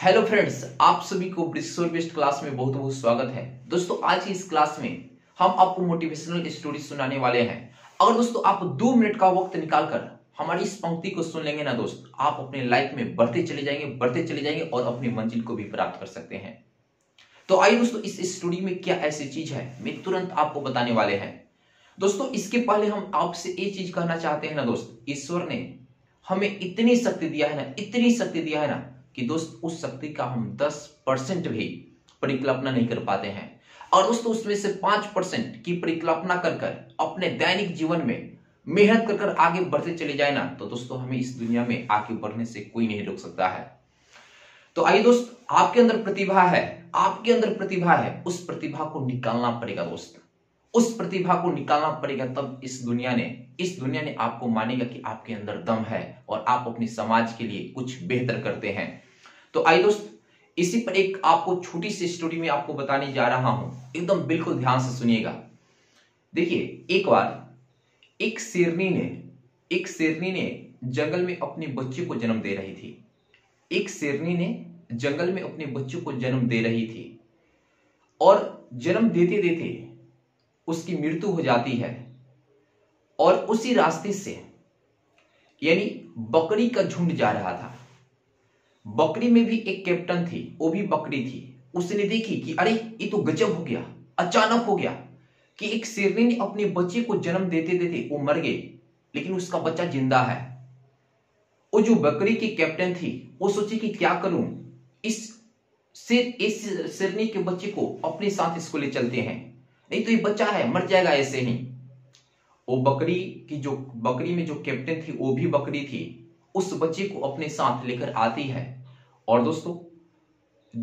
Hello friends, आप सभी को ब्रिस्सोर बेस्ट क्लास में बहुत बहुत स्वागत है। दोस्तों, आज की इस क्लास में हम आपको मोटिवेशनल स्टोरी सुनाने वाले हैं। अगर दोस्तों आप 2 मिनट का वक्त निकालकर हमारी इस पंक्ति को सुन लेंगे ना दोस्त, आप अपने लाइफ में बढ़ते चले जाएंगे और अपनी मंजिल को भी प्राप्त कर सकते हैं। तो आइए दोस्तों, इस स्टोरी में क्या ऐसी चीज है मैं तुरंत आपको बताने वाले हैं। दोस्तों, इसके पहले हम आपसे एक चीज कहना चाहते हैं ना दोस्त, ईश्वर ने हमें इतनी शक्ति दिया है ना कि दोस्त उस शक्ति का हम 10% भी परिकल्पना नहीं कर पाते हैं। और दोस्तों उसमें से 5% की परिकल्पना कर कर अपने दैनिक जीवन में मेहनत कर कर आगे बढ़ते चले जाए ना, तो दोस्तों हमें इस दुनिया में आगे बढ़ने से कोई नहीं रोक सकता है। तो आइए दोस्त, आपके अंदर प्रतिभा है, उस प्रतिभा को निकालना पड़ेगा दोस्त, उस प्रतिभा को निकालना पड़ेगा। तब इस दुनिया ने आपको मानेगा कि आपके अंदर दम है और आप अपने समाज के लिए कुछ बेहतर करते हैं। तो आइए दोस्त, इसी पर एक आपको छोटी सी स्टोरी में आपको बताने जा रहा हूं, एकदम बिल्कुल ध्यान से सुनिएगा। देखिए, एक बार एक शेरनी ने जंगल में अपने बच्चे को जन्म दे रही थी। एक शेरनी ने जंगल में अपने बच्चों को जन्म दे रही थी और जन्म देते देते उसकी मृत्यु हो जाती है। और उसी रास्ते से यानी बकरी का झुंड जा रहा था। बकरी में भी एक कैप्टन थी, वो भी बकरी थी। उसने देखी कि अरे ये तो गजब हो गया, अचानक हो गया कि एक शेरनी ने अपने बच्चे को जन्म देते देते वो मर गई, लेकिन उसका बच्चा जिंदा है। वो जो बकरी की कैप्टन थी वो सोची कि क्या करूं, इस शेरनी के बच्चे को अपने साथ इसको ले चलते हैं, नहीं तो ये बच्चा है मर जाएगा ऐसे ही। वो बकरी में जो कैप्टन थी वो भी बकरी थी, उस बच्चे को अपने साथ लेकर आती है और दोस्तों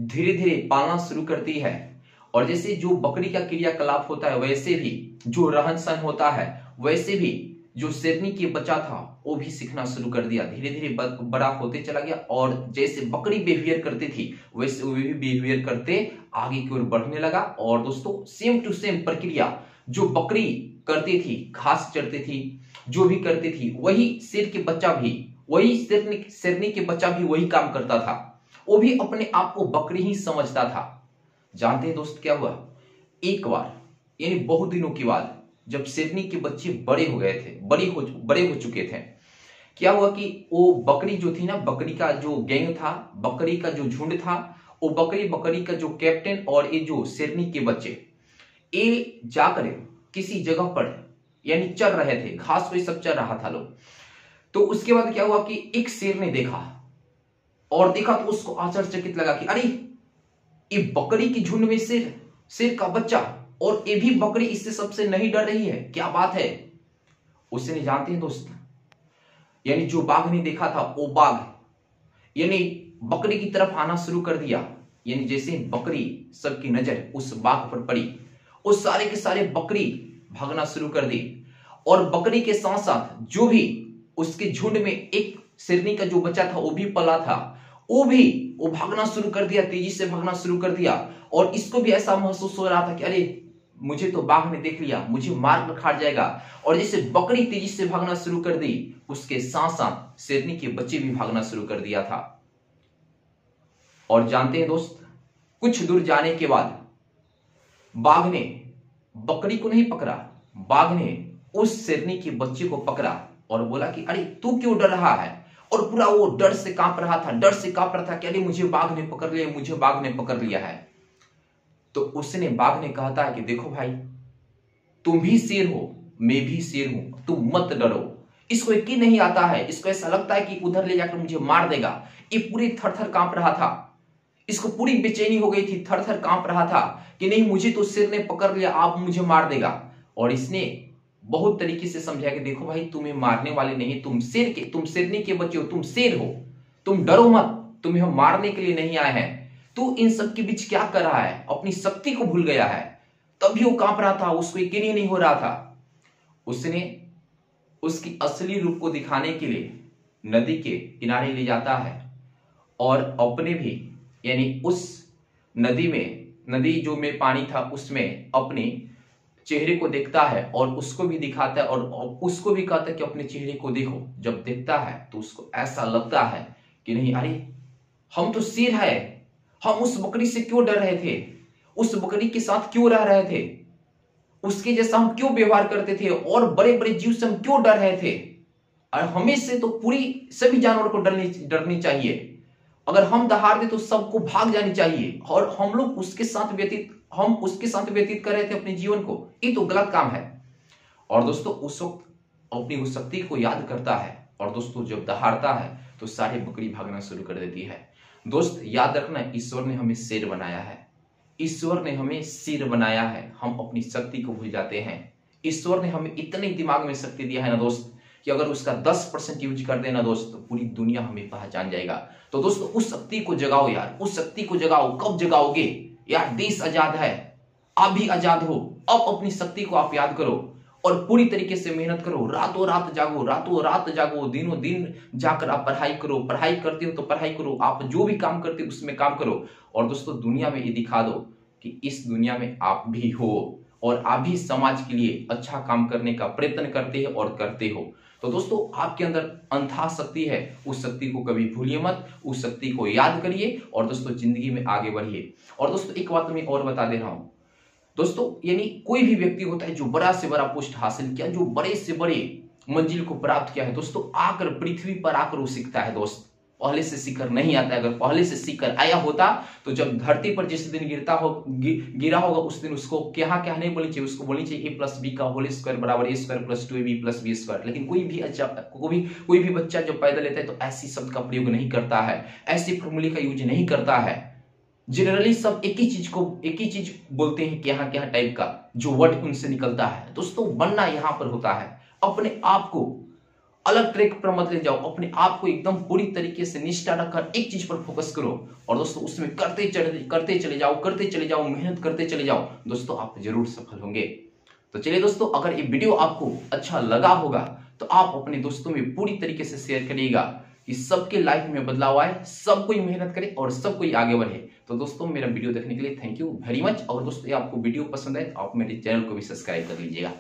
धीरे धीरे पालना शुरू करती है। और जैसे जो बकरी का क्रियाकलाप होता है, वैसे भी जो रहन सहन होता है, वैसे भी जो शेरनी के बच्चा था वो भी सीखना शुरू कर दिया। धीरे धीरे बड़ा होते चला गया और जैसे बकरी बिहेवियर करती थी वैसे वो भी बिहेवियर करते आगे की ओर बढ़ने लगा। और दोस्तों सेम टू सेम प्रक्रिया जो बकरी करती थी, घास चरती थी, जो भी करती थी, वही शेरनी के बच्चा भी वही काम करता था। वो भी अपने आप को बकरी ही समझता था। जानते हैं दोस्त क्या हुआ? एक बार यानी बहुत दिनों के बाद जब शेरनी के बच्चे बड़े हो चुके थे, क्या हुआ कि वो बकरी जो थी ना, बकरी का जो गैंग था, बकरी का जो झुंड था, वो बकरी का जो कैप्टन और ये जो शेरनी के बच्चे, ये जाकर किसी जगह पर यानी चर रहे थे, घास वही सब चर रहा था लोग। तो उसके बाद क्या हुआ कि एक शेर ने देखा तो उसको आश्चर्यचकित लगा कि अरे ये बकरी की झुंड में शेर का बच्चा, और ये भी बकरी इससे सबसे नहीं डर रही है, क्या बात है। उसने, जानते हैं दोस्त, यानी जो बाघ ने देखा था वो बाघ यानी बकरी की तरफ आना शुरू कर दिया। यानी जैसे बकरी सबकी नजर उस बाघ पर पड़ी, वो सारे के सारे बकरी भागना शुरू कर दी। और बकरी के साथ साथ जो भी उसके झुंड में एक शेरनी का जो बच्चा था वो भी पला था, वो भागना शुरू कर दिया, तेजी से भागना शुरू कर दिया। और इसको भी ऐसा महसूस हो रहा था कि अरे मुझे तो बाघ ने देख लिया, मुझे मार कर खा जाएगा। और जैसे बकरी तेजी से भागना शुरू कर दी, उसके साथ साथ शेरनी के बच्चे भी भागना शुरू कर दिया था। और जानते हैं दोस्त, कुछ दूर जाने के बाद बाघ ने बकरी को नहीं पकड़ा, बाघ ने उस शेरनी के बच्चे को पकड़ा और बोला कि अरे तू क्यों डर रहा है। और पूरा वो डर से कांप रहा था कि अरे मुझे बाघ ने पकड़ लिया है। तो उसने, बाघ ने कहा था कि देखो भाई, तुम भी शेर हो, मैं भी शेर हूं, तुम मत डरो। इसको यकीन नहीं आता है, इसको ऐसा लगता है कि उधर ले जाकर मुझे मार देगा। ये पूरी थर-थर कांप रहा था, इसको पूरी बेचैनी हो गई थी, थर-थर कांप रहा था कि नहीं मुझे तो शेर ने पकड़ लिया, आप मुझे मार देगा। और इसने बहुत तरीके से समझाया कि देखो भाई, तुम्हें मारने वाले नहीं, तुम शेरनी के बच्चे हो, तुम शेर हो, तुम डरो मत, तुम्हें हम मारने के लिए नहीं आए हैं। तू इन सब के बीच क्या कर रहा है, अपनी शक्ति को भूल गया है। तभी वो कांप रहा था, उसको यकीन ही नहीं हो रहा था। उसने उसकी असली रूप को दिखाने के लिए नदी के किनारे ले जाता है और अपने भी यानी उस नदी जो में पानी था उसमें अपने चेहरे को देखता है और उसको भी दिखाता है और उसको भी कहता है कि अपने चेहरे को देखो। जब देखता है तो उसको ऐसा लगता है कि नहीं, अरे हम तो शेर है, हम उस बकरी से क्यों डर रहे थे, उस बकरी के साथ क्यों रह रहे थे, उसके जैसा हम क्यों व्यवहार करते थे, और बड़े बड़े जीव से हम क्यों डर रहे थे। और हमें से तो पूरी सभी जानवर को डरनी चाहिए। अगर हम दहाड़ दे तो सबको भाग जानी चाहिए, और हम उसके साथ व्यतीत कर रहे थे अपने जीवन को, ये तो गलत काम है। और दोस्तों उस वक्त अपनी उस शक्ति को याद करता है, और दोस्तों जब दहाड़ता है तो सारी बकरी भागना शुरू कर देती है। दोस्त याद रखना, ईश्वर ने हमें शेर बनाया है, ईश्वर ने हमें शेर बनाया है। हम अपनी शक्ति को भूल जाते हैं। ईश्वर ने हमें इतने दिमाग में शक्ति दिया है ना दोस्त, कि अगर उसका 10% यूज कर देना दोस्त, तो पूरी दुनिया हमें पहचान जाएगा। तो दोस्तों उस शक्ति को जगाओ यार, उस शक्ति को जगाओ। कब जगाओगे यार, देश आजाद है, आप भी आजाद हो। अब अपनी शक्ति को आप याद करो और पूरी तरीके से मेहनत करो, रातों रात जागो, दिनों दिन जाकर आप पढ़ाई करो। पढ़ाई करते हो तो पढ़ाई करो, आप जो भी काम करते हो उसमें काम करो। और दोस्तों दुनिया में ये दिखा दो कि इस दुनिया में आप भी हो, और आप भी समाज के लिए अच्छा काम करने का प्रयत्न करते हैं और करते हो। तो दोस्तों आपके अंदर अनथा शक्ति है, उस शक्ति को कभी भूलिए मत, उस शक्ति को याद करिए और दोस्तों जिंदगी में आगे बढ़िए। और दोस्तों एक बात मैं और बता दे रहा हूं दोस्तों, यानी कोई भी व्यक्ति होता है जो बड़ा से बड़ा पोस्ट हासिल किया, जो बड़े से बड़े मंजिल को प्राप्त किया है दोस्तों, आकर पृथ्वी पर आकर वो सीखता है दोस्त, पहले से सीखकर नहीं आता है। अगर पहले से सीखकर आया होता तो जब धरती पर जिस दिन गिरा होगा उस दिन उसको क्या नहीं बोलनी चाहिए, उसको बोलनी चाहिए a+b का होल स्क्वायर बराबर a² + 2ab + b²। लेकिन कोई भी बच्चा जब पैदा लेता है तो ऐसी शब्द का प्रयोग नहीं करता है, ऐसी फॉर्मूले का यूज नहीं करता है। जनरली सब एक ही चीज बोलते हैं, क्या टाइप का जो वर्ड उनसे निकलता है। दोस्तों बनना यहां पर होता है, अपने आप को अलग ट्रैक पर मत ले जाओ, अपने आप को एकदम पूरी तरीके से निष्ठा रखकर एक चीज पर फोकस करो, और दोस्तों उसमें करते चले जाओ, मेहनत करते चले जाओ। दोस्तों आप जरूर सफल होंगे। तो चलिए दोस्तों, अगर ये वीडियो आपको अच्छा लगा होगा तो आप अपने दोस्तों में पूरी तरीके से शेयर करिएगा कि सबके लाइफ में बदलाव आए, सब कोई मेहनत करे और सब कोई आगे बढ़े। तो दोस्तों मेरा वीडियो देखने के लिए थैंक यू वेरी मच। और दोस्तों आपको वीडियो पसंद आए तो आप मेरे चैनल को भी सब्सक्राइब कर लीजिएगा।